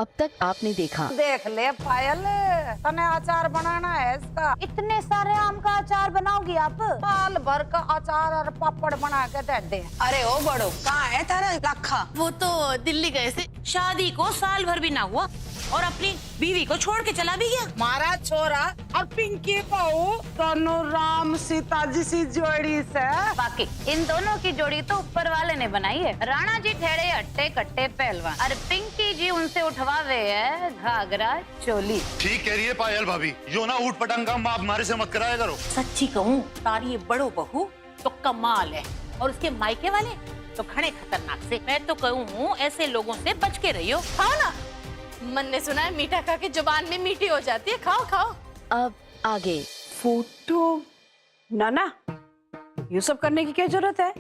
अब तक आपने देखा। देख ले पायल, तने अचार बनाना है इसका। इतने सारे आम का अचार बनाओगी आप? साल भर का अचार और पापड़ बना के दे दे। अरे ओ बड़ो, कहाँ है तारा लखा? वो तो दिल्ली गए थे, शादी को साल भर भी ना हुआ और अपनी बीवी को छोड़ के चला भी गया। मारा छोरा और पिंकी बहू दोनों राम सीता जी सी जोड़ी से। बाकी इन दोनों की जोड़ी तो ऊपर वाले ने बनाई है। राणा जी ठहरे हट्टे कट्टे पहलवान और पिंकी जी उनसे उठवावे है घाघरा चोली। ठीक कह रही है पायल भाभी, यो ना ऊट पटंग काम आप हमारे से मत कराया करो। सच्ची कहूँ तारी ये बड़ो बहू तो कमाल है और उसके मायके वाले तो खड़े खतरनाक से। मैं तो कहूँ ऐसे लोगों से बच के रहियो। खाओ ना, मन ने सुना है मीठा खा के जुबान में मीठी हो जाती है। खाओ खाओ। अब आगे। फोटो ना ये सब करने की क्या जरूरत है?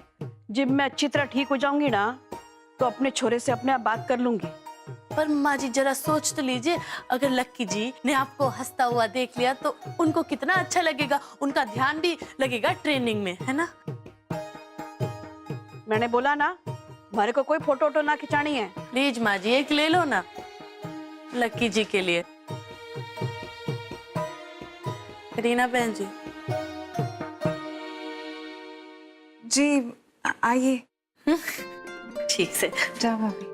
जब मैं अच्छी तरह ठीक हो जाऊंगी ना तो अपने छोरे से अपने आप बात कर लूंगी। पर माँ जी जरा सोच तो लीजिए, अगर लक्की जी ने आपको हंसता हुआ देख लिया तो उनको कितना अच्छा लगेगा। उनका ध्यान भी लगेगा ट्रेनिंग में, है ना? मैंने बोला ना हमारे को कोई फोटो वोटो ना खिंचानी है। प्लीज माँ जी एक ले लो ना लक्की जी के लिए। रीना बहन जी। जी आइए। ठीक से जाओ भाभी।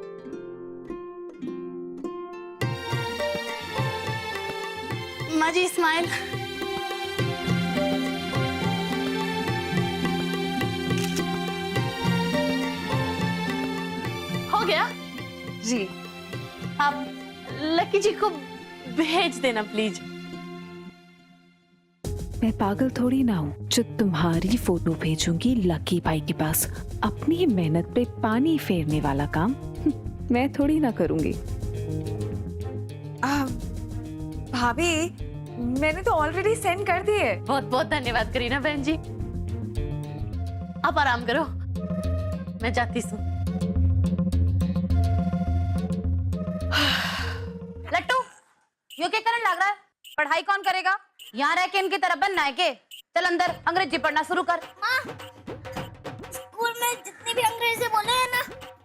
माँ जी स्माइल। हो गया जी आप लकी जी को भेज देना प्लीज। मैं पागल थोड़ी ना हूँ जो तुम्हारी फोटो भेजूंगी लकी भाई के पास। अपनी मेहनत पे पानी फेरने वाला काम मैं थोड़ी ना करूंगी। भाभी मैंने तो ऑलरेडी सेंड कर दिए। बहुत बहुत धन्यवाद करीना बहन जी। आप आराम करो, मैं जाती हूँ। लट्टू यो क्या करने लग रहा है? पढ़ाई कौन करेगा? यहाँ रह के इनकी तरह बनना है के? चल अंदर अंग्रेजी पढ़ना शुरू कर। स्कूल में जितने भी अंग्रेजी बोले हैं ना,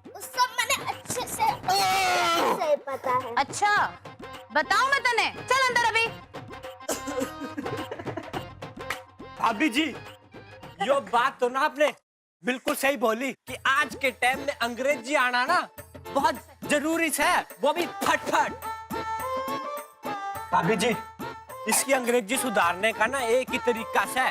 वो सब मैंने अच्छे से पता है। अच्छा बताऊं मैं तने? चल अंदर अभी। भाभी जी यो बात तो ना आपने बिल्कुल सही बोली कि आज के टाइम में अंग्रेजी आना ना बहुत जरूरी है, वो भी फटफट। भाभी जी इसकी अंग्रेजी सुधारने का ना एक ही तरीका है।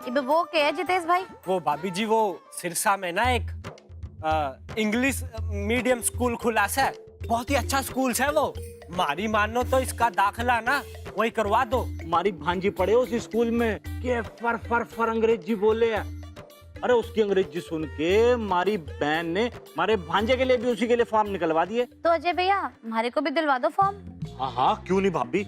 ये वो क्या है जितेश भाई? वो भाभी जी वो सिरसा में ना एक इंग्लिश मीडियम स्कूल खुला है, बहुत ही अच्छा स्कूल है वो। मारी मानो तो इसका दाखला ना वही करवा दो। हमारी भांजी पढ़े उस स्कूल में के फर अंग्रेजी बोले। अरे उसकी अंग्रेजी सुन के हमारी बहन ने हमारे भांजे के लिए भी उसी के लिए फॉर्म निकलवा दिए। तो अजय भैया हमारे को भी दिलवा दो फॉर्म। हाँ हाँ क्यों नहीं भाभी।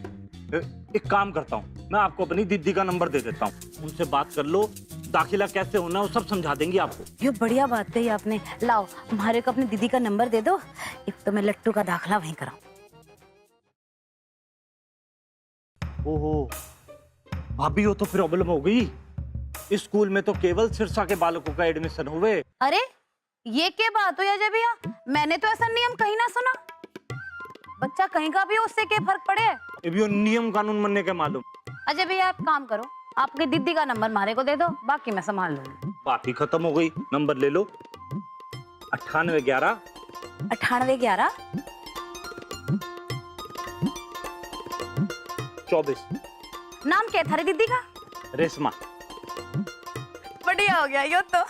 एक काम करता हूँ, मैं आपको अपनी दीदी का नंबर दे देता हूँ, उनसे बात कर लो। दाखिला कैसे होना है वो सब समझा देंगी आपको। ये बढ़िया बात कही आपने। लाओ हमारे को अपनी दीदी का नंबर दे दो, एक तो मैं लट्टू का दाखिला वहीं कराऊं। ओहो भाभी वो तो प्रॉब्लम हो गई। इस स्कूल में तो केवल सिरसा के बालकों का एडमिशन हुए। अरे ये क्या बात हुई अजय भैया? मैंने तो ऐसा नियम कहीं ना सुना। बच्चा कहीं का भी उससे क्या फर्क पड़े? ये भी नियम कानून मनने के मालूम। अजय भैया आप काम करो, आपकी दीदी का नंबर मारे को दे दो, बाकी मैं संभाल लूंगी। बात ही खत्म हो गई। नंबर ले लो 9811 9811 24। नाम क्या था रे दीदी का? रेशमा। बढ़िया हो गया यो तो।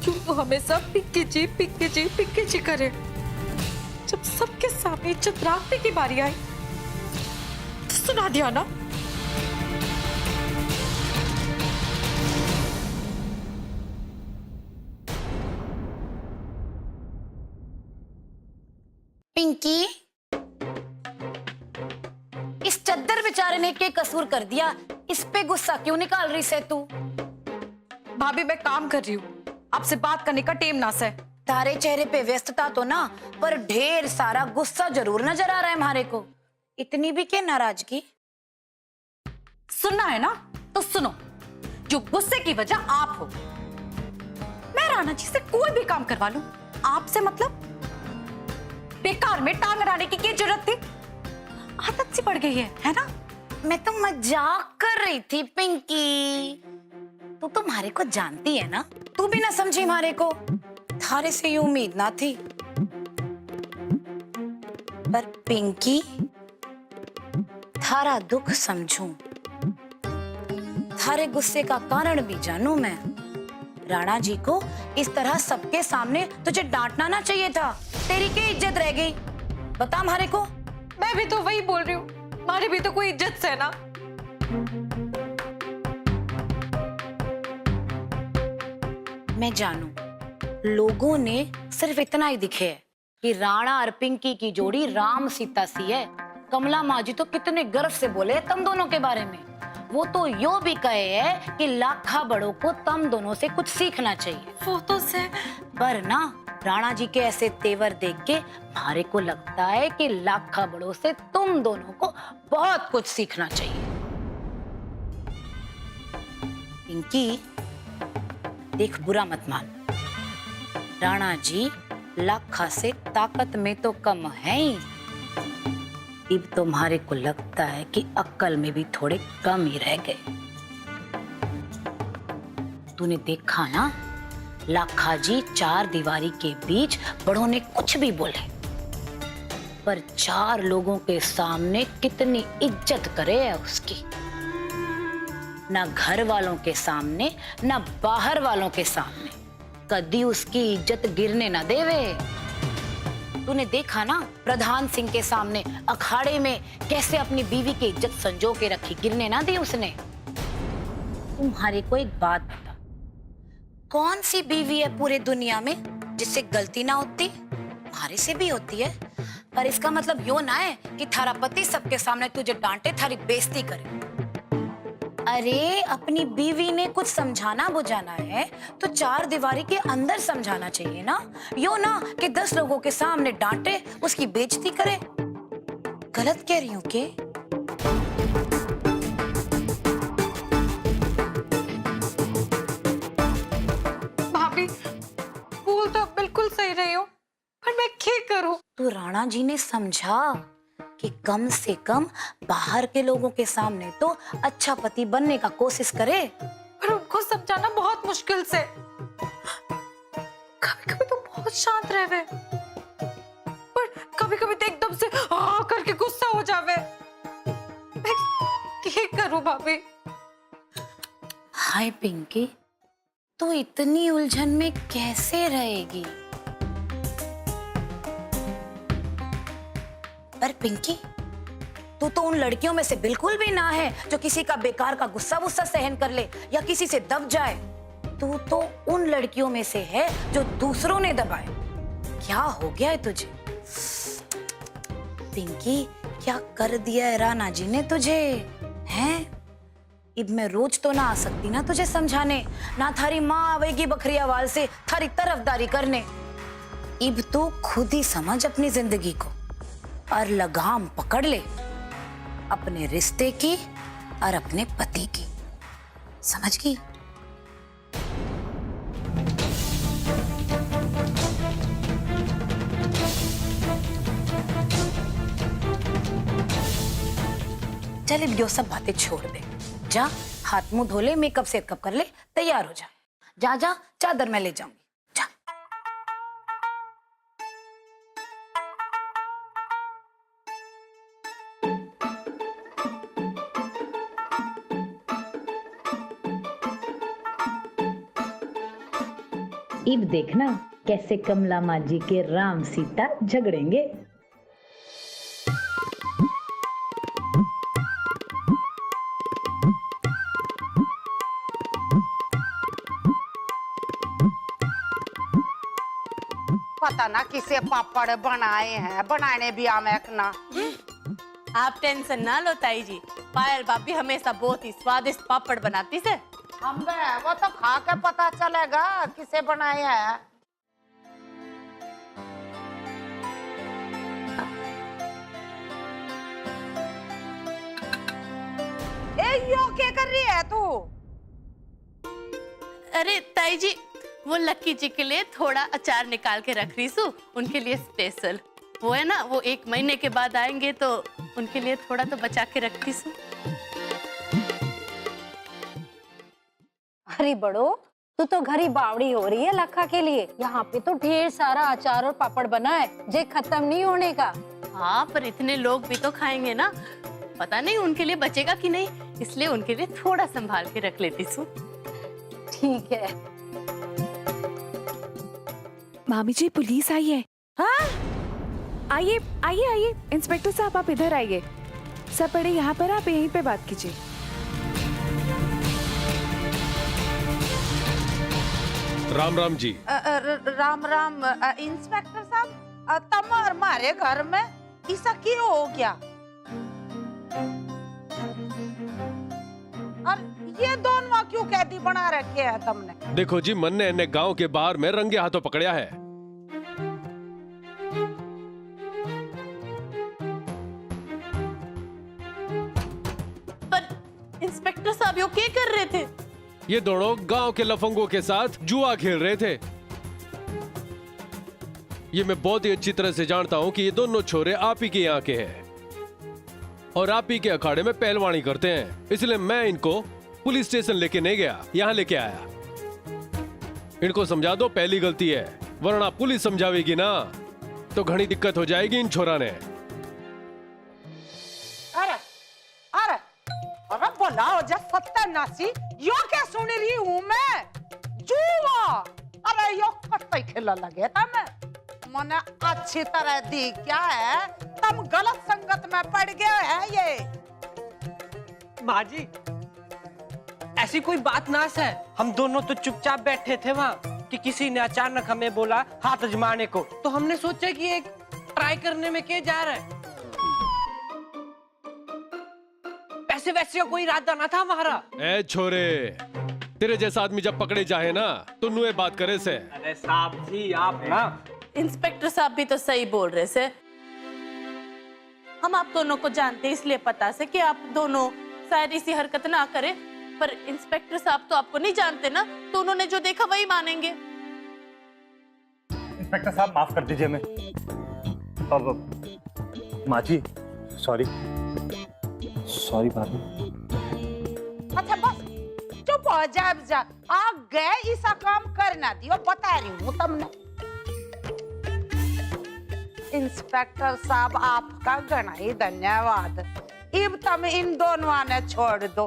क्यों तो हमेशा पिक्के जी करे? जब सबके सामने इज्जत रखने की बारी आई तो सुना दिया ना। पिंकी इस चद्दर बेचारे ने क्या कसूर कर दिया? इस पे गुस्सा क्यों निकाल रही से तू? भाभी मैं काम कर रही हूँ, आपसे बात करने का टेम ना से। तारे चेहरे पे व्यस्तता तो ना, पर ढेर सारा गुस्सा जरूर नजर आ रहा है हमारे को। इतनी भी क्या नाराजगी? सुनना है ना तो सुनो, जो गुस्से की वजह आप हो। मैं राणा जी से कोई भी काम करवा लूं, आपसे मतलब बेकार में टांग अड़ाने की क्या जरूरत थी? आदत सी पड़ गई है ना? मैं तो मजाक कर रही थी पिंकी। तू तो हमारे को जानती है ना, तू भी ना समझी हमारे को। थारे से ये उम्मीद ना थी। पर पिंकी, थारा दुख समझूं, थारे गुस्से का कारण भी जानूं मैं। राणा जी को इस तरह सबके सामने तुझे डांटना ना चाहिए था। तेरी क्या इज्जत रह गई बता हमारे को? मैं भी तो वही बोल रही हूँ, हमारी भी तो कोई इज्जत से ना। मैं जानू लोगों ने सिर्फ इतना ही दिखे है कि राणा और पिंकी की जोड़ी राम सीता सी है। कमला माँ जी तो कितने गर्व से बोले तुम दोनों के बारे में। वो तो यो भी कहे है कि लाखा बड़ों को तुम दोनों से कुछ सीखना चाहिए। वो तो से पर ना राणा जी के ऐसे तेवर देख के हमारे को लगता है कि लाखा बड़ों से तुम दोनों को बहुत कुछ सीखना चाहिए। पिंकी देख, बुरा मत मान, राणा जी लाखा से ताकत में तो कम है ही। अब तुम्हारे को लगता है कि अक्ल में भी थोड़े कम ही रह गए। तूने देखा ना, लाखा जी चार दीवारी के बीच बड़ों ने कुछ भी बोले, पर चार लोगों के सामने कितनी इज्जत करे है उसकी। ना घर वालों के सामने ना बाहर वालों के सामने कदी उसकी इज्जत गिरने ना देवे। तूने देखा ना प्रधान सिंह के सामने अखाड़े में कैसे अपनी बीवी की इज्जत संजो के रखी, गिरने ना दी उसने। तुम्हारे को एक बात बता, कौन सी बीवी है पूरे दुनिया में जिससे गलती ना होती? हमारे से भी होती है, पर इसका मतलब यो ना है कि थारा पति सबके सामने तुझे डांटे, थारी बेइज्जती करे। अरे अपनी बीवी ने कुछ समझाना बुझाना है तो चार दीवारी के अंदर समझाना चाहिए ना, यो ना कि 10 लोगों के सामने डांटे, उसकी बेइज्जती करे। गलत कह रही हूँ के? भाभी बोल तो बिल्कुल सही रही हो, पर मैं क्या करूं? तो राणा जी ने समझा कि कम से कम बाहर के लोगों के सामने तो अच्छा पति बनने का कोशिश करे। पर उनको समझाना बहुत मुश्किल से। कभी कभी तो बहुत शांत रहे, पर कभी कभी तो एकदम से करके गुस्सा हो जावे। मैं क्या करूं भाभी? हाय पिंकी, तू इतनी उलझन में कैसे रहेगी? पर पिंकी, तू तो उन लड़कियों में से बिल्कुल भी ना है जो किसी का बेकार का गुस्सा वुस्सा सहन कर ले या किसी से दब जाए। तू तो उन लड़कियों में से है जो दूसरों ने दबाए। क्या हो गया है तुझे? पिंकी, क्या कर दिया है राणा जी ने तुझे? हैं? अब मैं रोज तो ना आ सकती ना तुझे समझाने, ना थारी माँ आवेगी बखरियावाल से थारी तरफदारी करने। अब तू खुद ही समझ अपनी जिंदगी को और लगाम पकड़ ले अपने रिश्ते की और अपने पति की। समझ गई? चल अब यो सब बातें छोड़ दे, जा हाथ मुंह धो ले, मेकअप सेकअप कर ले, तैयार हो जा। जा जा, चादर मैं ले जाऊंगी। अब देखना कैसे कमला माँ जी के राम सीता झगड़ेंगे। पता ना किसे पापड़ बनाए हैं, बनाने भी आमेक ना। आप टेंशन ना लो ताई जी, पायल भाभी हमेशा बहुत ही स्वादिष्ट पापड़ बनाती से। अम्बे वो तो खा के पता चलेगा किसे बनाया है। ए यो क्या कर रही है तू? अरे ताई जी, वो लक्की जी के लिए थोड़ा अचार निकाल के रख रही हूँ, उनके लिए स्पेशल। वो है ना, वो 1 महीने के बाद आएंगे तो उनके लिए थोड़ा तो बचा के रखती हूँ। अरे बड़ो, तू तो घरी बावड़ी हो रही है लखा के लिए। यहाँ पे तो ढेर सारा अचार और पापड़ बना है, जे खत्म नहीं होने का। हाँ, पर इतने लोग भी तो खाएंगे ना, पता नहीं उनके लिए बचेगा कि नहीं, इसलिए उनके लिए थोड़ा संभाल के रख लेती हूँ। ठीक है। मामी जी, पुलिस आई है। हाँ? आइए आइए आइए, इंस्पेक्टर साहब आप इधर आइए। सब पड़े यहाँ पर, आप यहीं पे बात कीजिए। राम राम जी। राम राम इंस्पेक्टर साहब, तम हमारे घर में ऐसा क्यों हो गया? और ये दोनों क्यों कैदी बना रखे हैं तुमने? देखो जी, मन्ने ने गांव के बाहर में रंगे हाथों पकड़या है। पर इंस्पेक्टर साहब यो क्या कर रहे थे? ये दोनों गांव के लफंगों के साथ जुआ खेल रहे थे। ये मैं बहुत ही अच्छी तरह से जानता हूं कि ये दोनों छोरे आप ही के यहाँ के हैं और आप ही के अखाड़े में पहलवानी करते हैं, इसलिए मैं इनको पुलिस स्टेशन लेके नहीं गया, यहाँ लेके आया। इनको समझा दो, पहली गलती है, वरना पुलिस समझावेगी ना तो घनी दिक्कत हो जाएगी इन छोरा ने। अरे अरे अरे बोला हो जा सत्यानाशी, यो क्या सुन रही हूँ मैं? जुआ! अरे यो कत्ते खेला लगे था मैं। मने अच्छी तरह दी क्या है, तुम गलत संगत में पड़ गए हैं ये। माँ जी, ऐसी कोई बात ना है, हम दोनों तो चुपचाप बैठे थे वहाँ कि किसी ने अचानक हमें बोला हाथ अजमाने को, तो हमने सोचा कि एक ट्राई करने में क्या जा रहा है। पैसे वैसे कोई इरादा ना था हमारा। ए छोरे, तेरे जैसा आदमी जब पकड़े जाए ना तो नुए बात करे से। अरे साहब जी, आप ना। इंस्पेक्टर साहब भी तो सही बोल रहे से। हम आप दोनों को जानते, इसलिए पता से कि आप दोनों शायद इसी हरकत ना करें, पर इंस्पेक्टर साहब तो आपको नहीं जानते ना, तो उन्होंने जो देखा वही मानेंगे। इंस्पेक्टर साहब माफ कर दीजिए मैं। अब माँ जी, सॉरी भाभी। अच्छा बस चुप हो जा, अब जा आ गए, ऐसा काम करना दियो, बता रही हूँ तुमने। इंस्पेक्टर साहब आपका घना ही धन्यवाद। अब तुम इन दोनों ने छोड़ दो,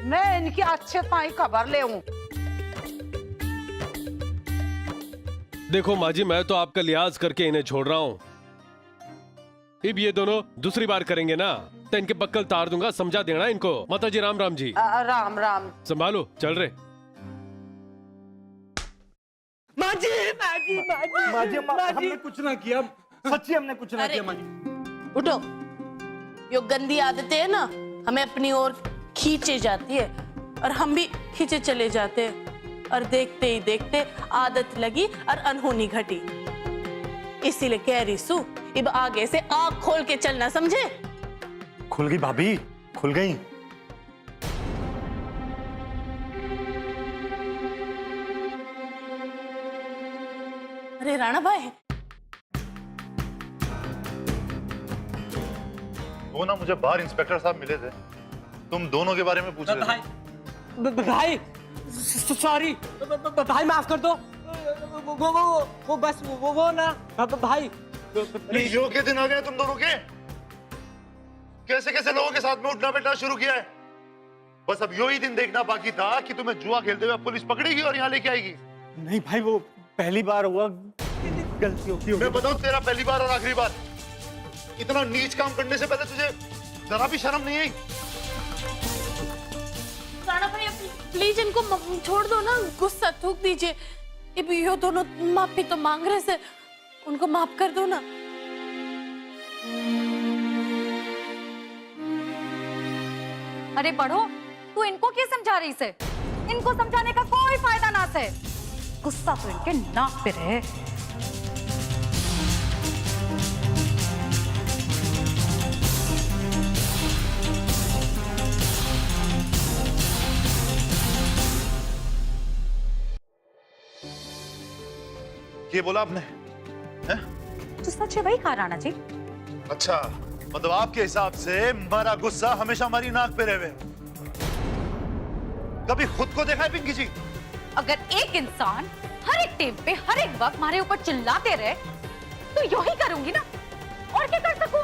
मैं इनकी अच्छे ताई खबर ले हूँ। देखो माँ जी, मैं तो आपका लिहाज करके इन्हें छोड़ रहा हूँ। अब ये दोनों दूसरी बार करेंगे ना तो इनके बक्कल तार दूंगा, समझा देना इनको। माता जी, राम राम जी। राम राम। संभालो, चल रहे। माँ जी, माँ जी, माँ जी, माँ जी, हमने कुछ ना किया, सच्ची हमने कुछ ना किया। माँ जी उठो, यो गंदी आदतें है ना, हमें अपनी ओर खींचे जाती है और हम भी खींचे चले जाते हैं, और देखते ही देखते आदत लगी और अनहोनी घटी। इसीलिए कह रही सू, अब आगे से आँख खोल के चलना, समझे? खुल गई भाभी, खुल गई। अरे राणा भाई, वो ना मुझे बाहर इंस्पेक्टर साहब मिले थे, तुम दोनों के बारे में पूछ रहे थे। भाई सॉरी भाई, माफ कर दो। वो बस वो ना भाई। यो के दिन आ गए तुम दोनों के? कैसे कैसे लोगों के साथ में उठना बैठना शुरू किया है? बस अब यो ही दिन देखना बाकी था कि तुम्हें जुआ खेलते हुए पुलिस पकड़ेगी और यहाँ लेके आएगी। नहीं भाई, वो पहली बार हुआ, गलती होती मैं बताऊं, तेरा पहली बार और आखिरी बार। इतना नीच काम करने से पहले तुझे जरा भी शर्म नहीं आई? राणा भाई, प्लीज इनको छोड़ दो ना, गुस्सा थूक दीजिए। ये दोनों माफी तो मांग रहे से, उनको माफ कर दो ना। अरे बढ़ो, तू इनको क्या समझा रही से? इनको समझाने का कोई फायदा ना से। गुस्सा तो इनके नाक पे रहे। ये बोला आपने हैं? तो सच है वही कहा राणा जी। अच्छा, मतलब आपके हिसाब से हमारा गुस्सा हमेशा हमारी नाक पे रहे। कभी खुद को देखा है पिंकी जी? अगर एक इंसान हर एक टाइम पे हर एक वक्त हमारे ऊपर चिल्लाते रहे तो यूं ही करूंगी ना, और क्या कर सकूं?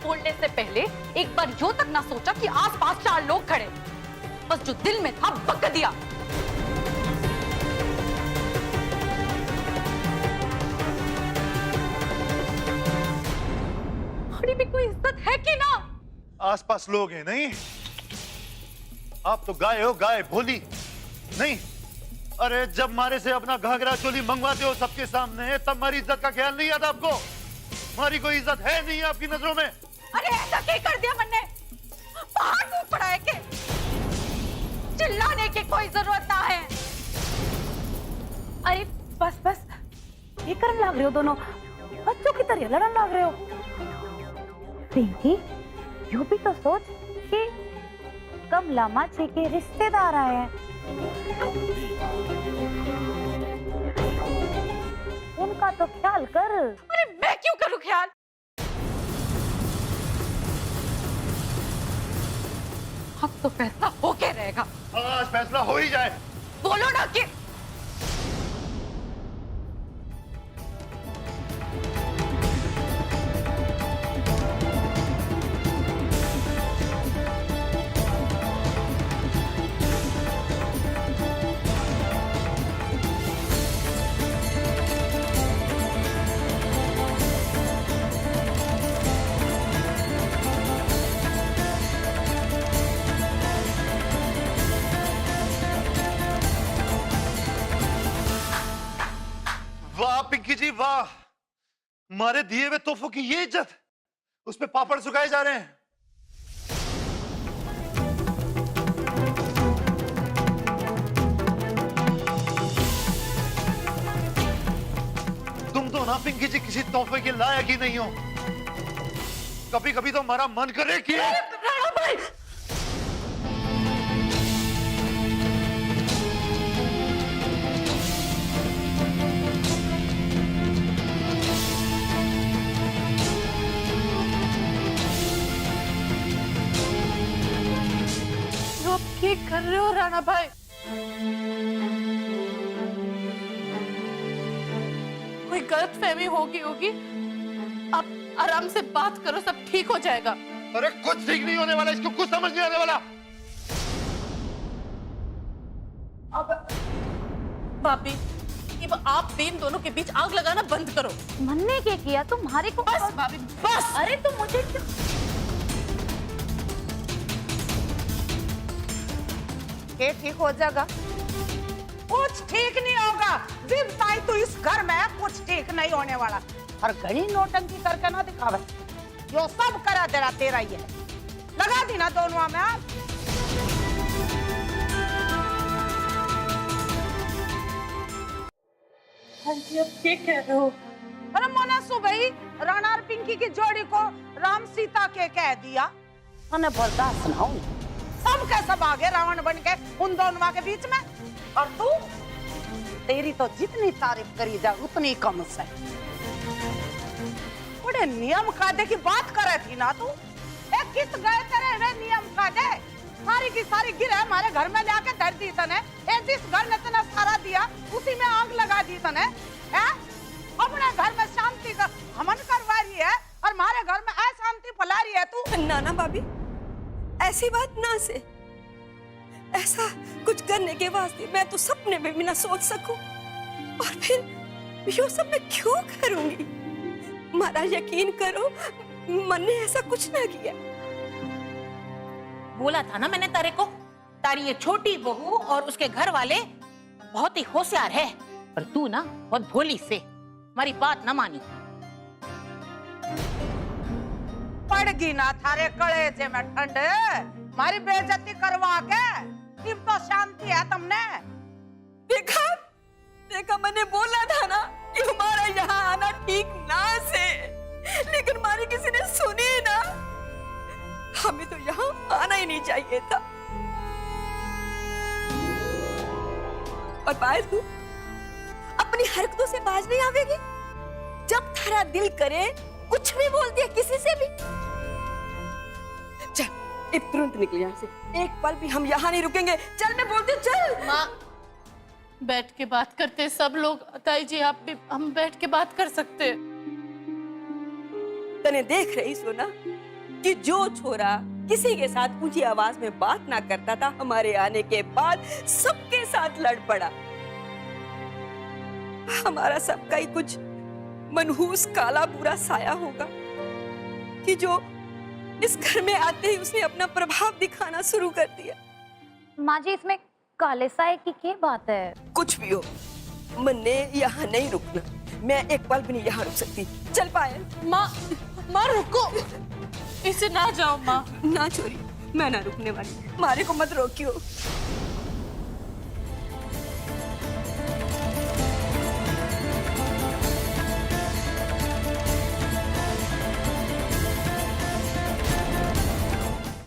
बोलने से पहले एक बार यूं तक ना सोचा कि आसपास 4 लोग खड़े, बस जो दिल में था बक दिया। भी कोई इज्जत है कि ना? आसपास लोग हैं नहीं? आप तो गाय हो, गाय भोली नहीं। अरे जब मारे से अपना घाघरा चोली मंगवाते हो सबके सामने, तब हमारी इज्जत का ख्याल नहीं आता आपको? हमारी कोई इज्जत है नहीं आपकी नजरों में? अरे ऐसा क्या कर दिया मैंने? पहाड़ टूट पड़ा है के? चिल्लाने की कोई जरूरत ना है। अरे बस बस, ये करने लग रहे हो दोनों, बच्चों की तरह लड़न लग रहे हो। पिंकी, यू भी तो सोच कि कमला माची के रिश्तेदार आए हैं, उनका तो ख्याल कर। अरे मैं क्यों करूं ख्याल? अब तो फैसला होके रहेगा। आज फैसला हो ही जाए। बोलो ना कि वाह पिंकी जी वाह, हमारे दिए हुए तोहफों की ये इज्जत, उस पे पापड़ सुखाए जा रहे हैं। तुम तो ना पिंकी जी किसी तोहफे के लायक ही नहीं हो। कभी कभी तो हमारा मन करे कि राणा भाई, आप क्या कर रहे हो राणा भाई? कोई गलतफहमी होगी। आप आराम से बात करो, सब ठीक हो जाएगा। अरे कुछ ठीक नहीं होने वाला, इसको कुछ समझ नहीं आने वाला। अब भाभी, अब आप इन दोनों के बीच आग लगाना बंद करो। मन्ने क्या किया तुम्हारे को? बस भाभी बस। अरे तुम मुझे क्यों? ये ठीक हो जाएगा? कुछ ठीक नहीं होगा। जब तक तो इस घर में कुछ ठीक नहीं होने वाला। हर घड़ी नोटंकी करके ना दिखावे, यो सब करा तेरा ही है। लगा दी ना दोनों में आप। हाँ जी, अब क्या कह रहे हो? अरे मोना सुबह राणा और पिंकी की जोड़ी को राम सीता के कह दिया। मैंने बर्दाश्त ना हो, सब के सब आगे रावण बन के उन दोनों के बीच में। और तू, तेरी तो जितनी तारीफ करी जा उतनी कम से। बड़े नियम कायदे की बात करे थी ना तू। एक किस गए तेरे वे नियम कायदे? सारी की सारी गिरे हमारे घर में लाके धर दी तने। एक जिस घर ने तने सारा दिया उसी में आग लगा दी तने। अपने घर में शांति का हमन करवा रही है और हमारे घर में अशांति फैला रही है तू। नाना भाभी, ऐसी बात ना से। ऐसा कुछ करने के वास्ते मैं तो सपने में भी ना सोच सकूं, और फिर यो सब मैं क्यों करूंगी? मारा यकीन करो, मन ने ऐसा कुछ ना किया। बोला था ना मैंने तारे को, तारी ये छोटी बहू और उसके घर वाले बहुत ही होशियार है, पर तू ना बहुत भोली से हमारी बात न मानी। पड़गी ना थारे कलेजे में ठंड, हमारी बेइज्जती करवा के किम तो शांति है तुमने? देखा देखा, मैंने बोला था ना कि हमारा यहाँ आना ठीक ना से, लेकिन हमारी किसी ने सुनी ना। हमें तो यहाँ आना ही नहीं चाहिए था। और पायल, तू अपनी हरकतों से बाज नहीं आवेगी? जब थारा दिल करे कुछ भी बोल दिया किसी से भी। चल अब तुरंत निकल यहाँ से, एक पल भी हम यहाँ नहीं रुकेंगे। चल मैं बोलती हूँ, चल। माँ बैठ के बात करते सब लोग। ताई जी आप भी, हम बैठ के बात कर सकते हैं। तने देख रही सोना कि जो छोरा किसी के साथ ऊंची आवाज में बात ना करता था, हमारे आने के बाद सबके साथ लड़ पड़ा। हमारा सबका ही कुछ मनहूस काला बुरा साया होगा कि जो इस घर में आते ही उसने अपना प्रभाव दिखाना शुरू कर दिया। माँ जी, इसमें काले साए की क्या बात है? कुछ भी हो, मैंने यहाँ नहीं रुकना। मैं एक पल भी नहीं यहाँ रुक सकती। चल पायल। माँ माँ रुको, इसे ना जाओ माँ। ना छोरी, मैं ना रुकने वाली। मारे को मत रोकियो।